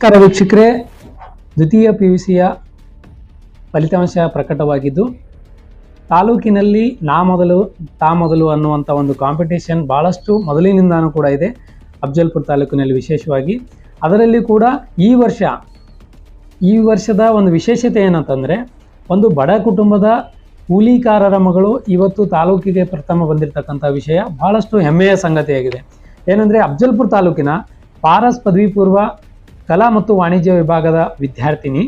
ನಮಸ್ಕಾರ ವೀಕ್ಷಕರೇ, ದ್ವಿತೀಯ PUCಯ ಫಲಿತಾಂಶ ಪ್ರಕಟವಾಗಿದ್ದು ತಾಲೂಕಿನಲ್ಲಿ ತಾ ಮೊದಲು ಅನ್ನುವಂಥ ಒಂದು ಕಾಂಪಿಟೇಷನ್ ಭಾಳಷ್ಟು ಮೊದಲಿನಿಂದಾನೂ ಕೂಡ ಇದೆ ಅಫ್ಜಲ್ಪುರ ತಾಲೂಕಿನಲ್ಲಿ ವಿಶೇಷವಾಗಿ. ಅದರಲ್ಲಿ ಕೂಡ ಈ ವರ್ಷದ ಒಂದು ವಿಶೇಷತೆ ಏನಂತಂದರೆ, ಒಂದು ಬಡ ಕುಟುಂಬದ ಕೂಲಿಕಾರರ ಮಗಳು ಇವತ್ತು ತಾಲೂಕಿಗೆ ಪ್ರಥಮ ಬಂದಿರತಕ್ಕಂಥ ವಿಷಯ ಭಾಳಷ್ಟು ಹೆಮ್ಮೆಯ ಸಂಗತಿಯಾಗಿದೆ. ಏನಂದರೆ, ಅಫ್ಜಲ್ಪುರ ತಾಲೂಕಿನ ಪಾರಸ್ ಪದವಿ ಪೂರ್ವ ಕಲಾ ಮತ್ತು ವಾಣಿಜ್ಯ ವಿಭಾಗದ ವಿದ್ಯಾರ್ಥಿನಿ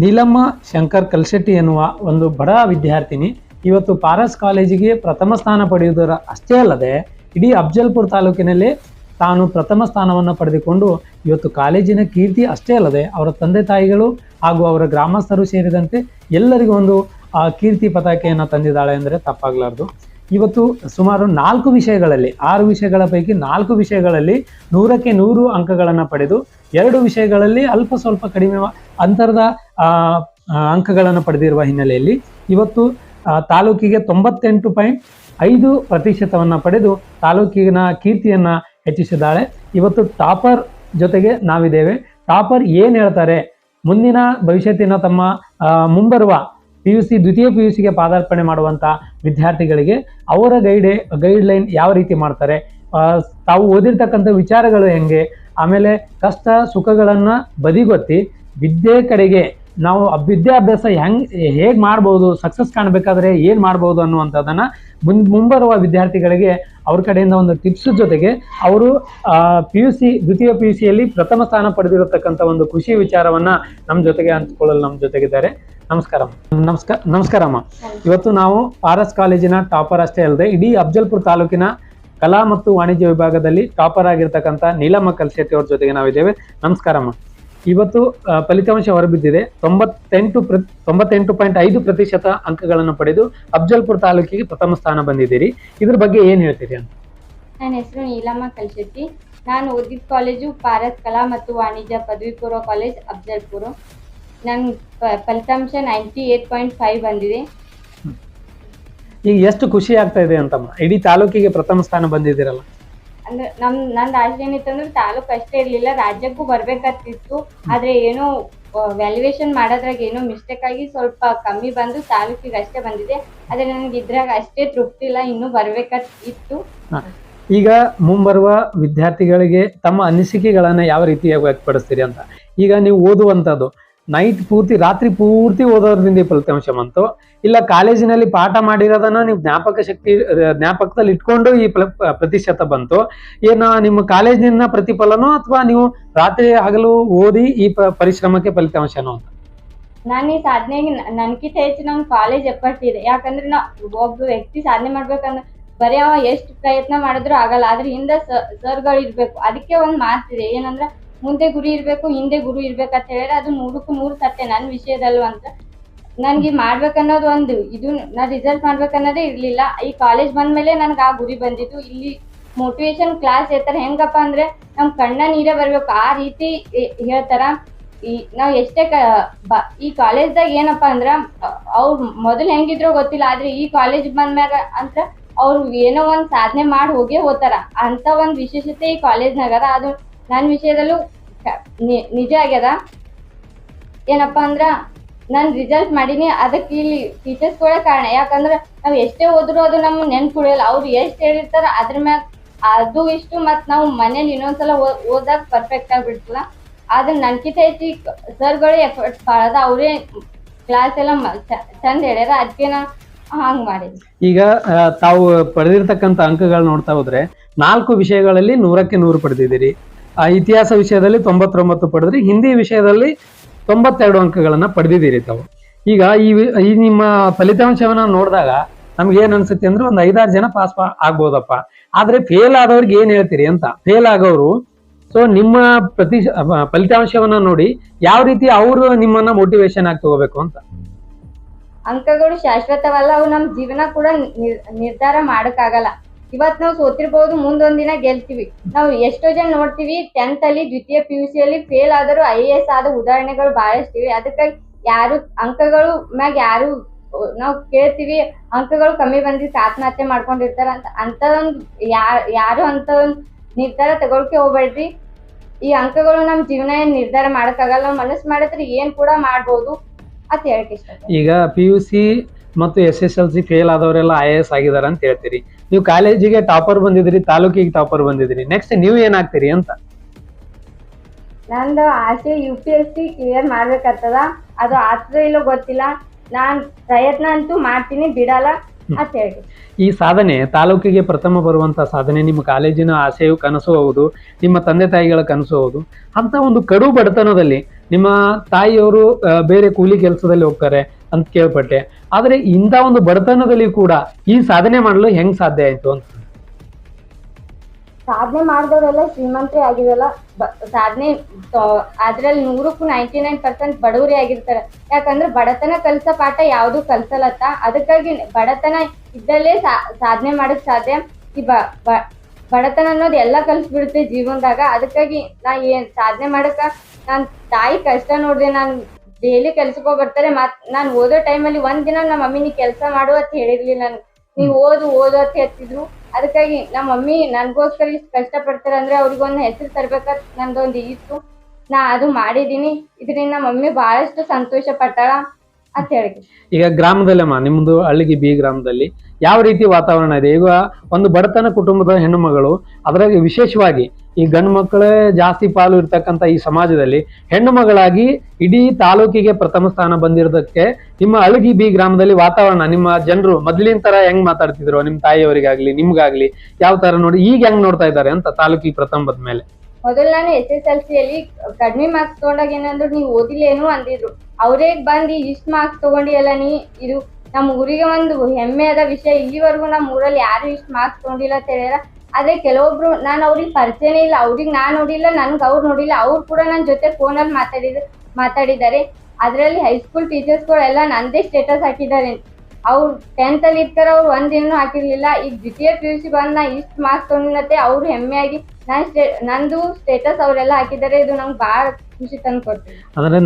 ನೀಲಮ್ಮ ಶಂಕರ್ ಕಲ್ಶೆಟ್ಟಿ ಎನ್ನುವ ಒಂದು ಬಡ ವಿದ್ಯಾರ್ಥಿನಿ ಇವತ್ತು ಪಾರಸ್ ಕಾಲೇಜಿಗೆ ಪ್ರಥಮ ಸ್ಥಾನ ಪಡೆಯುವುದರ ಅಷ್ಟೇ ಅಲ್ಲದೆ ಇಡೀ ಅಫ್ಜಲ್ಪುರ ತಾಲೂಕಿನಲ್ಲಿ ತಾನು ಪ್ರಥಮ ಸ್ಥಾನವನ್ನು ಪಡೆದುಕೊಂಡು ಇವತ್ತು ಕಾಲೇಜಿನ ಕೀರ್ತಿ ಅಷ್ಟೇ ಅಲ್ಲದೆ ಅವರ ತಂದೆ ತಾಯಿಗಳು ಹಾಗೂ ಅವರ ಗ್ರಾಮಸ್ಥರು ಸೇರಿದಂತೆ ಎಲ್ಲರಿಗೂ ಒಂದು ಕೀರ್ತಿ ಪತಾಕೆಯನ್ನು ತಂದಿದ್ದಾಳೆ ಅಂದರೆ ತಪ್ಪಾಗಲಾರ್ದು. ಇವತ್ತು ಸುಮಾರು 4 ವಿಷಯಗಳಲ್ಲಿ 6 ವಿಷಯಗಳ ಪೈಕಿ 4 ವಿಷಯಗಳಲ್ಲಿ 100ಕ್ಕೆ 100 ಅಂಕಗಳನ್ನು ಪಡೆದು 2 ವಿಷಯಗಳಲ್ಲಿ ಅಲ್ಪ ಸ್ವಲ್ಪ ಕಡಿಮೆ ಅಂತರದ ಅಂಕಗಳನ್ನು ಪಡೆದಿರುವ ಹಿನ್ನೆಲೆಯಲ್ಲಿ ಇವತ್ತು ತಾಲೂಕಿಗೆ 98.5% ಪಡೆದು ತಾಲೂಕಿನ ಕೀರ್ತಿಯನ್ನು ಹೆಚ್ಚಿಸಿದ್ದಾಳೆ. ಇವತ್ತು ಟಾಪರ್ ಜೊತೆಗೆ ನಾವಿದ್ದೇವೆ. ಟಾಪರ್ ಏನು ಹೇಳ್ತಾರೆ, ಮುಂದಿನ ಭವಿಷ್ಯತ್ತಿನ ತಮ್ಮ ಮುಂಬರುವ ದ್ವಿತೀಯ PUCಗೆ ಪಾದಾರ್ಪಣೆ ಮಾಡುವಂಥ ವಿದ್ಯಾರ್ಥಿಗಳಿಗೆ ಅವರ ಗೈಡ್ಲೈನ್ ಯಾವ ರೀತಿ ಮಾಡ್ತಾರೆ, ತಾವು ಓದಿರ್ತಕ್ಕಂಥ ವಿಚಾರಗಳು ಹೆಂಗೆ, ಆಮೇಲೆ ಕಷ್ಟ ಸುಖಗಳನ್ನು ಬದಿಗೊತ್ತಿ ವಿದ್ಯೆ ಕಡೆಗೆ ನಾವು ವಿದ್ಯಾಭ್ಯಾಸ ಹೇಗೆ ಮಾಡ್ಬೋದು, ಸಕ್ಸಸ್ ಕಾಣಬೇಕಾದ್ರೆ ಏನು ಮಾಡ್ಬೋದು ಅನ್ನುವಂಥದ್ದನ್ನು ಮುಂಬರುವ ವಿದ್ಯಾರ್ಥಿಗಳಿಗೆ ಅವ್ರ ಕಡೆಯಿಂದ ಒಂದು ಟಿಪ್ಸ್ ಜೊತೆಗೆ ಅವರು ದ್ವಿತೀಯ PUCಯಲ್ಲಿ ಪ್ರಥಮ ಸ್ಥಾನ ಪಡೆದಿರತಕ್ಕಂಥ ಒಂದು ಖುಷಿ ವಿಚಾರವನ್ನು ನಮ್ಮ ಜೊತೆಗೆ ಹಂಚಿಕೊಳ್ಳಲು ನಮ್ಮ ಜೊತೆಗಿದ್ದಾರೆ. ನಮಸ್ಕಾರಮ್ಮ. ಇವತ್ತು ನಾವು ಪಾರಸ್ ಕಾಲೇಜಿನ ಟಾಪರ್ ಅಷ್ಟೇ ಅಲ್ಲದೆ ಇಡೀ ಅಫ್ಜಲ್ಪುರ ತಾಲೂಕಿನ ಕಲಾ ಮತ್ತು ವಾಣಿಜ್ಯ ವಿಭಾಗದಲ್ಲಿ ಟಾಪರ್ ಆಗಿರ್ತಕ್ಕಂಥ ನೀಲಮ್ಮ ಕಲ್ಶೆಟ್ಟಿ ಅವ್ರ ಜೊತೆಗೆ ನಾವಿದ್ದೇವೆ. ನಮಸ್ಕಾರಮ್ಮ. ಇವತ್ತು ಫಲಿತಾಂಶ ಹೊರಬಿದ್ದಿದೆ. 98.5% ಅಂಕಗಳನ್ನು ಪಡೆದು ಅಫ್ಜಲ್ಪುರ ತಾಲೂಕಿಗೆ ಪ್ರಥಮ ಸ್ಥಾನ ಬಂದಿದ್ದೀರಿ. ಇದ್ರ ಬಗ್ಗೆ ಏನ್ ಹೇಳ್ತೀರಿ ಅಂತ? ನನ್ನ ಹೆಸರು ನೀಲಮ್ಮ ಕಲ್ಶೆಟ್ಟಿ. ನಾನು ಓದಿದ ಕಾಲೇಜು ಪಾರಸ್ ಕಲಾ ಮತ್ತು ವಾಣಿಜ್ಯ ಪದವಿ ಪೂರ್ವ ಕಾಲೇಜ್ ಅಫ್ಜಲ್ಪುರ. ನನ್ನ ಫಲಿತಾಂಶ 98.5 ಬಂದಿದೆ. ಈಗ ಎಷ್ಟು ಖುಷಿ ಆಗ್ತಾ ಇದೆ ಅಂತಮ್ಮ, ಇಡೀ ತಾಲೂಕಿಗೆ ಪ್ರಥಮ ಸ್ಥಾನ ಬಂದಿದ್ದೀರಲ್ಲ? ಅಂದ್ರೆ ನಂದು ಆಸೆ ಏನಿತ್ತಂದ್ರೆ ತಾಲೂಕು ಅಷ್ಟೇ ಇರ್ಲಿಲ್ಲ, ರಾಜ್ಯಕ್ಕೂ ಬರ್ಬೇಕಂತಿತ್ತು. ಆದ್ರೆ ಏನೋ ವ್ಯಾಲ್ಯೂಯೇಷನ್ ಮಾಡೋದ್ರಾಗ ಏನೋ ಮಿಸ್ಟೇಕ್ ಆಗಿ ಸ್ವಲ್ಪ ಕಮ್ಮಿ ಬಂದು ತಾಲೂಕಿಗೆ ಅಷ್ಟೇ ಬಂದಿದೆ. ಆದ್ರೆ ನನಗೆ ಇದ್ರಾಗ ಅಷ್ಟೇ ತೃಪ್ತಿ ಇಲ್ಲ, ಇನ್ನೂ ಬರ್ಬೇಕಿತ್ತು. ಈಗ ಮುಂಬರುವ ವಿದ್ಯಾರ್ಥಿಗಳಿಗೆ ತಮ್ಮ ಅನಿಸಿಕೆಗಳನ್ನ ಯಾವ ರೀತಿಯಾಗಿ ವ್ಯಕ್ತಪಡಿಸ್ತೀರಿ ಅಂತ? ಈಗ ನೀವು ಓದುವಂಥದ್ದು ರಾತ್ರಿ ಪೂರ್ತಿ ಓದೋದ್ರಿಂದ ಫಲಿತಾಂಶ ಬಂತು, ಇಲ್ಲ ಕಾಲೇಜಿನಲ್ಲಿ ಪಾಠ ಮಾಡಿರೋದನ್ನ ನೀವು ಜ್ಞಾಪಕದಲ್ಲಿ ಇಟ್ಕೊಂಡು ಈ ಪ್ರತಿಶತ ಬಂತು, ಏನೋ ನಿಮ್ಮ ಕಾಲೇಜಿನ ಪ್ರತಿಫಲನೋ ಅಥವಾ ನೀವು ರಾತ್ರಿ ಹಗಲು ಓದಿ ಈ ಪರಿಶ್ರಮಕ್ಕೆ ಫಲಿತಾಂಶನೋ ಅಂತ? ನಾನು ಈ ಸಾಧನೆಗೆ ನನ್ಕಿಂತ ಹೆಚ್ಚು ನಮ್ ಕಾಲೇಜ್ ಎಫರ್ಟ್ ಇದೆ. ಯಾಕಂದ್ರೆ ಒಬ್ಬ ವ್ಯಕ್ತಿ ಸಾಧನೆ ಮಾಡ್ಬೇಕಂದ್ರೆ ಬರೀ ಅವ ಎಷ್ಟು ಪ್ರಯತ್ನ ಮಾಡಿದ್ರು ಆಗಲ್ಲ, ಅದ್ರ ಹಿಂದ ಸರ್ಗಳು ಇರ್ಬೇಕು. ಅದಕ್ಕೆ ಒಂದ್ ಮಾತಿದೆ, ಏನಂದ್ರ ಮುಂದೆ ಗುರಿ ಇರ್ಬೇಕು, ಹಿಂದೆ ಗುರು ಇರ್ಬೇಕಂತ ಹೇಳಿದ್ರೆ ಅದು 100ಕ್ಕೆ 100 ಸತ್ಯ ನನ್ನ ವಿಷಯದಲ್ಲೂ ಅಂತ. ನನ್ಗೆ ಮಾಡ್ಬೇಕನ್ನೋದು ಒಂದು ಇದು, ನಾ ರಿಸಲ್ಟ್ ಮಾಡ್ಬೇಕನ್ನೋದೇ ಇರ್ಲಿಲ್ಲ. ಈ ಕಾಲೇಜ್ ಬಂದ್ಮೇಲೆ ನನ್ಗೆ ಆ ಗುರಿ ಬಂದಿತ್ತು. ಇಲ್ಲಿ ಮೋಟಿವೇಶನ್ ಕ್ಲಾಸ್ ಹೇಳ್ತಾರೆ, ಹೆಂಗಪ್ಪ ಅಂದ್ರೆ ನಮ್ ಕಣ್ಣ ನೀರೇ ಬರ್ಬೇಕು ಆ ರೀತಿ ಹೇಳ್ತಾರ. ನಾವ್ ಎಷ್ಟೇ ಈ ಕಾಲೇಜ್ದಾಗ ಏನಪ್ಪಾ ಅಂದ್ರ ಅವ್ರು ಮೊದಲು ಹೆಂಗಿದ್ರು ಗೊತ್ತಿಲ್ಲ, ಆದ್ರೆ ಈ ಕಾಲೇಜ್ ಬಂದ್ಮ್ಯಾಗ ಅಂತ ಅವ್ರು ಏನೋ ಒಂದ್ ಸಾಧನೆ ಮಾಡಿ ಹೋಗೇ ಹೋಗ್ತಾರ. ಅಂತ ಒಂದ್ ವಿಶೇಷತೆ ಈ ಕಾಲೇಜ್ನಾಗ ಅದ. ಅದು ನನ್ನ ವಿಷಯದಲ್ಲೂ ನಿಜ ಆಗ್ಯದ. ಏನಪ್ಪಾ ಅಂದ್ರ ನಾನು ರಿಸಲ್ಟ್ ಮಾಡೀನಿ, ಅದಕ್ಕೆ ಇಲ್ಲಿ ಟೀಚರ್ಸ್ ಕೂಡ ಕಾರಣ. ಯಾಕಂದ್ರೆ ನಾವ್ ಎಷ್ಟೇ ಓದ್ರು ಅದು ನಮ್ಗೆ ನೆನ್ಪು ಉಳಿಯಲ್ಲ. ಅವ್ರು ಎಷ್ಟು ಹೇಳಿರ್ತಾರ ಅದ್ರ ಮ್ಯಾಗ ಅದು ಇಷ್ಟು ಮತ್ ನಾವು ಮನೇಲಿ ಇನ್ನೊಂದ್ಸಲ ಓದಾಗ ಪರ್ಫೆಕ್ಟ್ ಆಗಿಬಿಡ್ತಲ್ಲ. ಆದ್ರೆ ನನ್ಕಿಂತ ಹೆಚ್ಚು ಸರ್ಗಳೇ ಎಫರ್ಟ್ ಬಾಳದ, ಅವರೇ ಕ್ಲಾಸ್ ಎಲ್ಲ ಚಂದ ಹೇಳ್ಯಾರ, ಅದಕ್ಕೆ ನಾ ಹಂಗ್ ಮಾಡಿದ್ವಿ. ಈಗ ತಾವು ಪಡೆದಿರ್ತಕ್ಕಂಥ ಅಂಕಗಳು ನೋಡ್ತಾ ಹೋದ್ರೆ 4 ವಿಷಯಗಳಲ್ಲಿ 100ಕ್ಕೆ 100 ಪಡೆದಿದ್ದೀರಿ. ಇತಿಹಾಸ ವಿಷಯದಲ್ಲಿ 99 ಪಡೆದ್ರಿ, ಹಿಂದಿ ವಿಷಯದಲ್ಲಿ 92 ಅಂಕಗಳನ್ನ ಪಡೆದಿದ್ದೀರಿ ತಾವು. ಈಗ ಈ ನಿಮ್ಮ ಫಲಿತಾಂಶವನ್ನ ನೋಡಿದಾಗ ನಮ್ಗೆ ಏನ್ ಅನ್ಸುತ್ತೆ ಅಂದ್ರೆ ಒಂದು 5-6 ಜನ ಪಾಸ್ ಆಗ್ಬೋದಪ್ಪ, ಆದ್ರೆ ಫೇಲ್ ಆದವ್ರಿಗೆ ಏನ್ ಹೇಳ್ತೀರಿ ಅಂತ? ಫೇಲ್ ಆಗೋರು ಸೊ ನಿಮ್ಮ ಫಲಿತಾಂಶವನ್ನ ನೋಡಿ ಯಾವ ರೀತಿ ಅವರು ನಿಮ್ಮನ್ನ ಮೋಟಿವೇಶನ್ ಆಗಿ ತಗೋಬೇಕು ಅಂತ? ಅಂಕಗಳು ಶಾಶ್ವತವಲ್ಲ, ಅವು ನಮ್ ಜೀವನ ಕೂಡ ನಿರ್ಧಾರ ಮಾಡಕ್ಕಾಗಲ್ಲ. ಇವತ್ ನಾವು ಸೋತಿರ್ಬಹುದು, ಮುಂದೊಂದಿನ ಗೆಲ್ತೀವಿ. ನಾವು ಎಷ್ಟೋ ಜನ ನೋಡ್ತೀವಿ 10th ಅಲ್ಲಿ ದ್ವಿತೀಯ PUCಯಲ್ಲಿ ಫೇಲ್ ಆದರೂ IAS ಆದ ಉದಾಹರಣೆಗಳು ಬಹಳಷ್ಟಿವೆ. ಅದಕ್ಕಾಗಿ ಯಾರು ಅಂಕಗಳು ಮ್ಯಾಗ ಯಾರು ನಾವು ಕೇಳ್ತೀವಿ ಅಂಕಗಳು ಕಮ್ಮಿ ಬಂದಿದ್ದು ಆತ್ಮಹತ್ಯೆ ಮಾಡ್ಕೊಂಡಿರ್ತಾರ ಅಂತ. ಒಂದು ಯಾರು ಅಂತ ಒಂದು ನಿರ್ಧಾರ ತಗೊಳ್ಕೆ ಹೋಗ್ಬೇಡ್ರಿ. ಈ ಅಂಕಗಳು ನಮ್ ಜೀವನ ಏನ್ ನಿರ್ಧಾರ ಮಾಡಕ್ಕಾಗಲ್ಲ, ನಾವ್ ಮನಸ್ಸು ಮಾಡಿದ್ರೆ ಏನ್ ಕೂಡ ಮಾಡ್ಬೋದು ಅಂತ ಹೇಳಕ್ ಇಷ್ಟ. ಈಗ PUC ಮತ್ತು SSLC ಫೇಲ್ ಆದವರೆಲ್ಲ IAS ಆಗಿದಾರ ಅಂತ ಹೇಳ್ತೀರಿ. ನೀವು ಕಾಲೇಜಿಗೆ ಟಾಪರ್ ಬಂದಿದ್ರಿ, ತಾಲೂಕಿಗೆ ಟಾಪರ್ ಬಂದಿದ್ರಿ, ನೆಕ್ಸ್ಟ್ ನೀವು ಏನಾಗ್ತೀರಿ ಅಂತ? ನಂದು ಆಸೆ UPSC ಕ್ಲಿಯರ್ ಮಾಡ್ಬೇಕಾಗ್ತದ. ಅದು ಆಗ್ತದೋ ಇಲ್ಲೋ ಗೊತ್ತಿಲ್ಲ, ನಾನ್ ಪ್ರಯತ್ನ ಅಂತೂ ಮಾಡ್ತೀನಿ, ಬಿಡಲ್ಲ ಅಂತ ಹೇಳಿ. ಈ ಸಾಧನೆ, ತಾಲೂಕಿಗೆ ಪ್ರಥಮ ಬರುವಂತ ಸಾಧನೆ ನಿಮ್ಮ ಕಾಲೇಜಿನ ಆಸೆಯು ಕನಸು ಹೌದು, ನಿಮ್ಮ ತಂದೆ ತಾಯಿಗಳ ಕನಸು ಹೌದು. ಅಂತ ಒಂದು ಕಡು ಬಡತನದಲ್ಲಿ ನಿಮ್ಮ ತಾಯಿಯವರು ಬೇರೆ ಕೂಲಿ ಕೆಲಸದಲ್ಲಿ ಹೋಗ್ತಾರೆ ಅಂತ ಕೇಳ್ಪಟ್ಟೆ. ಆದ್ರೆ ಇಂಥ ಒಂದು ಬಡತನದಲ್ಲಿ ಕೂಡ ಈ ಸಾಧನೆ ಮಾಡಲು ಹೆಂಗ್ ಸಾಧ್ಯ ಆಯ್ತು ಅಂತ? ಸಾಧನೆ ಮಾಡಿದವರೆಲ್ಲ ಶ್ರೀಮಂತರೇ ಆಗಿರಲ್ಲ, ಸಾಧನೆ ಅದ್ರಲ್ಲಿ 100ಕ್ಕೂ 99% ಬಡವರೇ ಆಗಿರ್ತಾರೆ. ಯಾಕಂದ್ರೆ ಬಡತನ ಕಲ್ಸೋ ಪಾಠ ಯಾವ್ದು ಕಲ್ಸಲತ್ತ, ಅದಕ್ಕಾಗಿ ಬಡತನ ಇದ್ದಲ್ಲೇ ಸಾಧನೆ ಮಾಡಕ್ ಸಾಧ್ಯ. ಈ ಬಡತನ ಅನ್ನೋದು ಎಲ್ಲ ಕಲ್ಸ್ಬಿಡುತ್ತೆ ಜೀವನದಾಗ. ಅದಕ್ಕಾಗಿ ನಾ ಏನ್ ಸಾಧನೆ ಮಾಡಕ ನಾನ್ ತಾಯಿ ಕಷ್ಟ ನೋಡ್ದೆ, ನಾನ್ ಡೈಲಿ ಕೆಲ್ಸಕ್ಕೆ ಹೋಗಿ ಬರ್ತಾರೆ. ನಾನ್ ಓದೋ ಟೈಮಲ್ಲಿ ಒಂದಿನ ನಮ್ಮ ಮಮ್ಮಿ ನೀ ಕೆಲಸ ಮಾಡು ಅಂತ ಹೇಳಿರ್ಲಿಲ್ಲ ನನ್ಗೆ. ನೀವ್ ಓದು ಅಂತ ಹೇಳ್ತಿದ್ರು. ಅದಕ್ಕಾಗಿ ನಮ್ಮ ಮಮ್ಮಿ ನನ್ಗೋಸ್ಕರ ಇಷ್ಟು ಕಷ್ಟ ಪಡ್ತಾರೆ ಅಂದ್ರೆ ಅವ್ರಿಗೊಂದು ಹೆಸರು ತರ್ಬೇಕಂತ ನಂದೊಂದು ಇತ್ತು. ನಾ ಅದು ಮಾಡಿದೀನಿ. ಇದರಿಂದ ನಮ್ಮ ಮಮ್ಮಿ ಬಹಳಷ್ಟು ಸಂತೋಷ ಪಟ್ಟಾಳ ಅಂತ ಹೇಳಿ. ಈಗ ಗ್ರಾಮದಲ್ಲಮ್ಮ, ನಿಮ್ದು ಹಳ್ಳಿಗಿ ಬಿ ಗ್ರಾಮದಲ್ಲಿ ಯಾವ ರೀತಿ ವಾತಾವರಣ ಇದೆ? ಈಗ ಒಂದು ಬಡತನ ಕುಟುಂಬದ ಹೆಣ್ಣು ಮಗಳು, ಅದರಾಗಿ ವಿಶೇಷವಾಗಿ ಈ ಗಂಡು ಮಕ್ಕಳೇ ಜಾಸ್ತಿ ಪಾಲು ಇರ್ತಕ್ಕಂಥ ಈ ಸಮಾಜದಲ್ಲಿ ಹೆಣ್ಣು ಮಗಳಾಗಿ ಇಡೀ ತಾಲೂಕಿಗೆ ಪ್ರಥಮ ಸ್ಥಾನ ಬಂದಿರೋದಕ್ಕೆ ನಿಮ್ಮ ಹಳ್ಗಿ ಬಿ ಗ್ರಾಮದಲ್ಲಿ ವಾತಾವರಣ, ನಿಮ್ಮ ಜನರು ಮೊದಲಿನ ತರ ಹೆಂಗ್ ಮಾತಾಡ್ತಿದ್ರು, ನಿಮ್ ತಾಯಿಯವರಿಗಾಗ್ಲಿ ನಿಮ್ಗಾಗ್ಲಿ ಯಾವ ತರ ನೋಡಿ ಈಗ ಹೆಂಗ್ ನೋಡ್ತಾ ಇದ್ದಾರೆ ಅಂತ ತಾಲೂಕಿಗೆ ಪ್ರಥಮ ಬಂದ ಮೇಲೆ? ಮೊದಲು ನಾನು SSLC ಅಲ್ಲಿ ಕಡಿಮೆ ಮಾರ್ಕ್ಸ್ ತಗೊಂಡಾಗ ಏನಂದ್ರು ನೀವು ಓದಿಲ್ಲೇನು ಅಂದಿದ್ರು. ಅವರೇ ಬಂದು ಇಷ್ಟು ಮಾರ್ಕ್ಸ್ ತಗೊಂಡಿಯಲ್ಲ ನೀ, ಇದು ನಮ್ಮ ಊರಿಗೆ ಒಂದು ಹೆಮ್ಮೆಯಾದ ವಿಷಯ. ಇಲ್ಲಿವರೆಗೂ ನಮ್ಮ ಊರಲ್ಲಿ ಯಾರು ಇಷ್ಟು ಮಾರ್ಕ್ಸ್ ತಗೊಂಡಿಲ್ಲ ಅಂತ ಹೇಳ್ಯಾರ. ಆದ್ರೆ ಕೆಲವೊಬ್ರು ನಾನು ಅವ್ರಿಗೆ ಪರಿಚಯನೇ ಇಲ್ಲ, ಅವ್ರಿಗೆ ನಾನ್ ನೋಡಿಲ್ಲ, ನನ್ಗೆ ಅವ್ರು ನೋಡಿಲ್ಲ. ಅವ್ರು ಕೂಡ ನನ್ನ ಜೊತೆ ಫೋನಲ್ಲಿ ಮಾತಾಡಿದ್ದಾರೆ. ಅದರಲ್ಲಿ ಹೈಸ್ಕೂಲ್ ಟೀಚರ್ಸ್ಗಳೆಲ್ಲ ನಂದೇ ಸ್ಟೇಟಸ್ ಹಾಕಿದ್ದಾರೆ. ಅವ್ರು 10th ಅಲ್ಲಿ ಇರ್ತಾರ, ಅವ್ರು ಒಂದಿನೂ ಹಾಕಿರ್ಲಿಲ್ಲ. ಈಗ ದ್ವಿತೀಯ PUC ಬಂದ್ ನಾ ಇಷ್ಟು ಮಾರ್ಕ್ಸ್ ತಗೊಂಡಿನತ್ತೆ ಅವ್ರು ಹೆಮ್ಮೆಯಾಗಿ ನಂದು ಸ್ಟೇಟಸ್ ಅವರೆಲ್ಲ ಹಾಕಿದ್ದಾರೆ. ಇದು ನಂಗೆ ಬಹಳ ಖುಷಿ ತಂದು ಕೊಡ್ತೀವಿ. ಅಂದ್ರೆ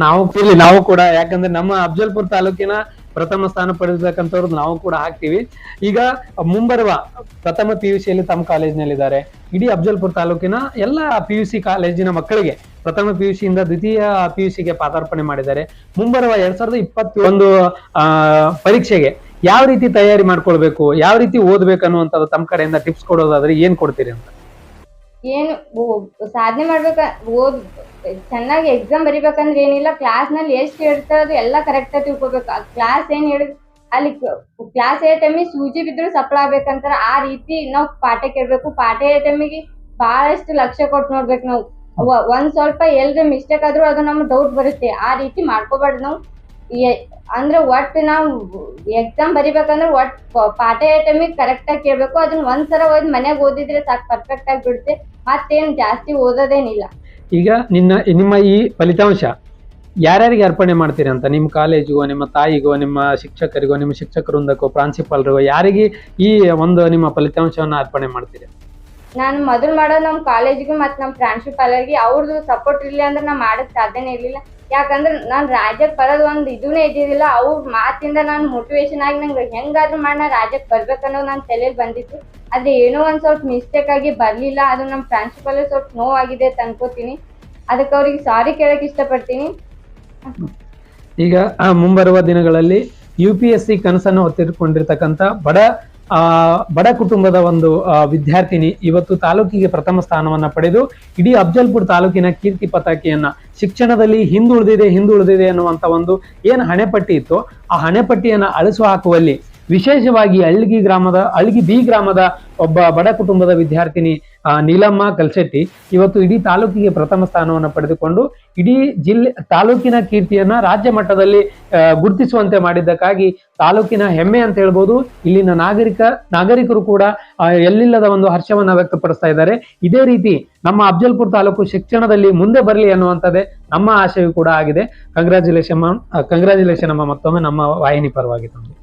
ನಾವು ಕೂಡ, ಯಾಕಂದ್ರೆ ನಮ್ಮ ಅಫಜಲ್ಪುರ ತಾಲೂಕಿನ ಪ್ರಥಮ ಸ್ಥಾನ ಪಡೆದಿರ್ತಕ್ಕಂಥವ್ರದ್ದು ನಾವು ಕೂಡ ಹಾಕ್ತಿವಿ. ಈಗ ಮುಂಬರುವ ಪ್ರಥಮ PUCಯಲ್ಲಿ ತಮ್ಮ ಕಾಲೇಜಿನಲ್ಲಿದ್ದಾರೆ. ಇಡೀ ಅಫಜಲ್ಪುರ ತಾಲೂಕಿನ ಎಲ್ಲ PUC ಕಾಲೇಜಿನ ಮಕ್ಕಳಿಗೆ ಪ್ರಥಮ PUC ಇಂದ ದ್ವಿತೀಯ PUCಗೆ ಪಾದಾರ್ಪಣೆ ಮಾಡಿದ್ದಾರೆ. ಮುಂಬರುವ 2021 ಪರೀಕ್ಷೆಗೆ ಯಾವ ರೀತಿ ತಯಾರಿ ಮಾಡ್ಕೊಳ್ಬೇಕು, ಯಾವ ರೀತಿ ಓದ್ಬೇಕು ಅನ್ನುವಂಥದ್ದು ತಮ್ಮ ಕಡೆಯಿಂದ ಟಿಪ್ಸ್ ಕೊಡೋದಾದ್ರೆ ಏನ್ ಕೊಡ್ತೀರಿ ಅಂತ? ಏನು ಸಾಧನೆ ಚೆನ್ನಾಗಿ ಎಕ್ಸಾಮ್ ಬರಿಬೇಕಂದ್ರೆ ಏನಿಲ್ಲ, ಕ್ಲಾಸ್ ನಲ್ಲಿ ಎಷ್ಟು ಹೇಳ್ತಾರೆ ಅದು ಎಲ್ಲ ಕರೆಕ್ಟ್ ಆಗಿ ತಿಳ್ಕೊಬೇಕು. ಕ್ಲಾಸ್ ಏನ್ ಹೇಳಿ ಅಲ್ಲಿ ಕ್ಲಾಸ್ ಏ ಟೈಮಿಗೆ ಸೂಜಿ ಬಿದ್ರು ಸಪ್ಳ ಆಗ್ಬೇಕಂತಾರ, ಆ ರೀತಿ ನಾವು ಪಾಠ ಕೇಳ್ಬೇಕು. ಪಾಠ ಏ ಟೈಮಿಗೆ ಬಹಳಷ್ಟು ಲಕ್ಷ್ಯ ಕೊಟ್ಟು ನೋಡ್ಬೇಕು. ನಾವು ಒಂದ್ ಸ್ವಲ್ಪ ಎಲ್ರ ಮಿಸ್ಟೇಕ್ ಆದ್ರೂ ಅದು ನಮ್ಗೆ ಡೌಟ್ ಬರುತ್ತೆ. ಆ ರೀತಿ ಮಾಡ್ಕೋಬಾರ್ದು ನಾವು. ಅಂದ್ರೆ ಒಟ್ಟು ನಾವು ಎಕ್ಸಾಮ್ ಬರಿಬೇಕಂದ್ರೆ ಪಾಠ ಟೈಮಿಗೆ ಕರೆಕ್ಟ್ ಆಗಿ ಕೇಳ್ಬೇಕು. ಅದನ್ನ ಒಂದ್ಸಲ ಓದಿ ಮನ್ಯಾಗ ಓದಿದ್ರೆ ಸಾಕು, ಪರ್ಫೆಕ್ಟ್ ಆಗಿ ಬಿಡುತ್ತೆ. ಮತ್ತೇನ್ ಜಾಸ್ತಿ ಓದೋದೇನಿಲ್ಲ. ಈಗ ನಿಮ್ಮ ಈ ಫಲಿತಾಂಶ ಯಾರ್ಯಾರಿಗೆ ಅರ್ಪಣೆ ಮಾಡ್ತೀರಿ ಅಂತ? ನಿಮ್ಮ ಕಾಲೇಜಿಗೋ, ನಿಮ್ಮ ತಾಯಿಗೋ, ನಿಮ್ಮ ಶಿಕ್ಷಕರಿಗೋ, ನಿಮ್ಮ ಶಿಕ್ಷಕ ವೃಂದಕ್ಕೋ, ಪ್ರಾಂಶುಪಾಲರಿಗೋ, ಯಾರಿಗೆ ಈ ಒಂದು ನಿಮ್ಮ ಫಲಿತಾಂಶವನ್ನ ಅರ್ಪಣೆ ಮಾಡ್ತೀರಿ? ನಾನು ಮೊದಲು ಮಾಡೋದು ನಮ್ಮ ಕಾಲೇಜಿಗೂ ಮತ್ತು ನಮ್ಮ ಪ್ರಾಂಶುಪಾಲರಿಗೆ. ಅವ್ರದ್ದು ಸಪೋರ್ಟ್ ಇರ್ಲಿ ಅಂದ್ರೆ ನಾ ಮಾಡಕ್ ಸಾಧ್ಯನೇ ಇರ್ಲಿಲ್ಲ. ಯಾಕಂದ್ರೆ ನಾನು ರಾಜ್ಯಕ್ಕೆ ಬರೋದು ಒಂದು ಇದೂನೇ ಇದ್ದಿದ್ದಿಲ್ಲ. ಅವ್ರ ಮಾತಿಂದ ನಾನು ಮೋಟಿವೇಶನ್ ಆಗಿ ನಂಗೆ ಹೆಂಗಾದ್ರೂ ಮಾಡಿ ನಾ ರಾಜ್ಯಕ್ಕೆ ಬರ್ಬೇಕನ್ನೋದು ನನ್ನ ತಲೆಯಲ್ಲಿ ಬಂದಿತ್ತು. ಆದ್ರೆ ಏನೋ ಒಂದ್ ಸ್ವಲ್ಪ ಮಿಸ್ಟೇಕ್ ಆಗಿ ಬರ್ಲಿಲ್ಲ. ಅದು ನಮ್ಮ ಪ್ರಾಂಶುಪಾಲ ಸ್ವಲ್ಪ ನೋವಾಗಿದೆ ಅಂತ ಅನ್ಕೋತೀನಿ. ಅದಕ್ಕೆ ಅವ್ರಿಗೆ ಸಾರಿ ಕೇಳಕ್ ಇಷ್ಟಪಡ್ತೀನಿ. ಈಗ ಮುಂಬರುವ ದಿನಗಳಲ್ಲಿ UPSC ಕನಸನ್ನು ಹೊತ್ತಿಕೊಂಡಿರ್ತಕ್ಕಂಥ ಬಡ ಕುಟುಂಬದ ಒಂದು ವಿದ್ಯಾರ್ಥಿನಿ ಇವತ್ತು ತಾಲೂಕಿಗೆ ಪ್ರಥಮ ಸ್ಥಾನವನ್ನ ಪಡೆದು ಇಡೀ ಅಫಜಲ್ಪುರ ತಾಲೂಕಿನ ಕೀರ್ತಿ ಪತಾಕೆಯನ್ನ, ಶಿಕ್ಷಣದಲ್ಲಿ ಹಿಂದುಳಿದಿದೆ ಅನ್ನುವಂತ ಒಂದು ಏನು ಹಣೆಪಟ್ಟಿ ಇತ್ತು, ಆ ಹಣೆಪಟ್ಟಿಯನ್ನ ಅಳಿಸು ಹಾಕುವಲ್ಲಿ ವಿಶೇಷವಾಗಿ ಹಳ್ಗಿ ಬಿ ಗ್ರಾಮದ ಒಬ್ಬ ಬಡ ಕುಟುಂಬದ ವಿದ್ಯಾರ್ಥಿನಿ ನೀಲಮ್ಮ ಕಲ್ಶೆಟ್ಟಿ ಇವತ್ತು ಇಡೀ ತಾಲೂಕಿಗೆ ಪ್ರಥಮ ಸ್ಥಾನವನ್ನು ಪಡೆದುಕೊಂಡು ಇಡೀ ತಾಲೂಕಿನ ಕೀರ್ತಿಯನ್ನ ರಾಜ್ಯ ಮಟ್ಟದಲ್ಲಿ ಗುರುತಿಸುವಂತೆ ಮಾಡಿದ್ದಕ್ಕಾಗಿ ತಾಲೂಕಿನ ಹೆಮ್ಮೆ ಅಂತ ಹೇಳ್ಬೋದು. ಇಲ್ಲಿನ ನಾಗರಿಕರು ಕೂಡ ಎಲ್ಲಿಲ್ಲದ ಒಂದು ಹರ್ಷವನ್ನ ವ್ಯಕ್ತಪಡಿಸ್ತಾ ಇದ್ದಾರೆ. ಇದೇ ರೀತಿ ನಮ್ಮ ಅಫಜಲ್ಪುರ ತಾಲೂಕು ಶಿಕ್ಷಣದಲ್ಲಿ ಮುಂದೆ ಬರಲಿ ಅನ್ನುವಂಥದ್ದೇ ನಮ್ಮ ಆಶಯ ಕೂಡ ಆಗಿದೆ. ಕಂಗ್ರಾಚುಲೇಷನ್ ಅಮ್ಮ, ಮತ್ತೊಮ್ಮೆ ನಮ್ಮ ವಾಹಿನಿ ಪರವಾಗಿ ತಮಗೆ.